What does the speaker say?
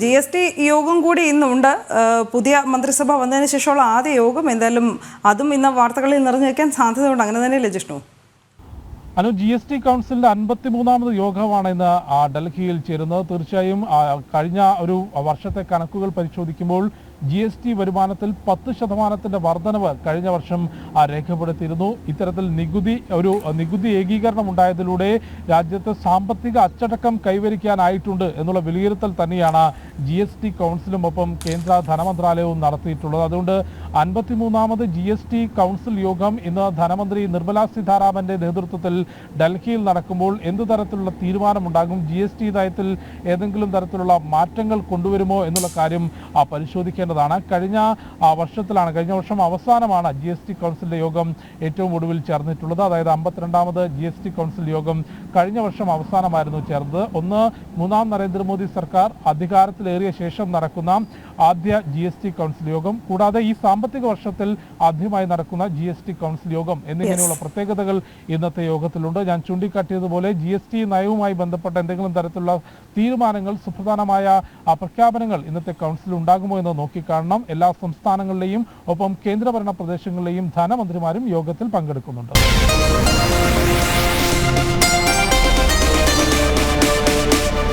GST യോഗം കൂടി ഇന്നുണ്ട്. പുതിയ മന്ത്രിസഭ വന്നതിന് ശേഷമുള്ള ആദ്യ യോഗം. എന്തായാലും അതും ഇന്ന് വാർത്തകളിൽ നിറഞ്ഞു വയ്ക്കാൻ സാധ്യതയുണ്ട്. അങ്ങനെ തന്നെയല്ലേ ജിഷ്ണു? GST കൗൺസിലിന്റെ 53ാമത് യോഗമാണ് ഇന്ന് ഡൽഹിയിൽ ചേരുന്നത്. തീർച്ചയായും കഴിഞ്ഞ ഒരു വർഷത്തെ കണക്കുകൾ പരിശോധിക്കുമ്പോൾ GST വരുമാനത്തിൽ 10% വർധനവ് കഴിഞ്ഞ വർഷം രേഖപ്പെടുത്തിയിരുന്നു. ഇത്തരത്തിൽ നികുതി ഏകീകരണം ഉണ്ടായതിലൂടെ രാജ്യത്ത് സാമ്പത്തിക അച്ചടക്കം കൈവരിക്കാനായിട്ടുണ്ട് എന്നുള്ള വിലയിരുത്തൽ തന്നെയാണ് GST കൗൺസിലും ഒപ്പം കേന്ദ്ര ധനമന്ത്രാലയവും നടത്തിയിട്ടുള്ളത്. അതുകൊണ്ട് 53ാമത് GST കൗൺസിൽ യോഗം ഇന്ന് ധനമന്ത്രി നിർമ്മല സീതാരാമന്റെ നേതൃത്വത്തിൽ ഡൽഹിയിൽ നടക്കുമ്പോൾ എന്തു തരത്തിലുള്ള തീരുമാനമുണ്ടാകും, GST നയത്തിൽ ഏതെങ്കിലും തരത്തിലുള്ള മാറ്റങ്ങൾ കൊണ്ടുവരുമോ എന്നുള്ള കാര്യം പരിശോധിക്കേണ്ടതാണ്. കഴിഞ്ഞ വർഷം അവസാനമാണ് GST കൗൺസിലിന്റെ യോഗം ഏറ്റവും ഒടുവിൽ ചേർന്നിട്ടുള്ളത്. അതായത് 52ാമത് GST കൗൺസിൽ യോഗം കഴിഞ്ഞ വർഷം അവസാനമായിരുന്നു ചേർന്നത്. മൂന്നാം നരേന്ദ്രമോദി സർക്കാർ അധികാരത്തിലേറിയ ശേഷം നടക്കുന്ന ആദ്യ GST കൗൺസിൽ യോഗം, കൂടാതെ ഈ സാമ്പത്തിക വർഷത്തിൽ ആദ്യമായി നടക്കുന്ന GST കൗൺസിൽ യോഗം എന്നിങ്ങനെയുള്ള പ്രത്യേകതകൾ ഇന്നത്തെ യോഗത്തിലുണ്ട്. ഞാൻ ചൂണ്ടിക്കാട്ടിയതുപോലെ GST നയവുമായി ബന്ധപ്പെട്ട എന്തെങ്കിലും തരത്തിലുള്ള തീരുമാനങ്ങൾ, സുപ്രധാനമായ പ്രഖ്യാപനങ്ങൾ ഇന്നത്തെ കൗൺസിൽ ഉണ്ടാകുമോ എന്ന് നോക്കിക്കാണണം. എല്ലാ സംസ്ഥാനങ്ങളിലെയും ഒപ്പം കേന്ദ്രഭരണ പ്രദേശങ്ങളിലെയും ധനമന്ത്രിമാരും യോഗത്തിൽ പങ്കെടുക്കുന്നുണ്ട്.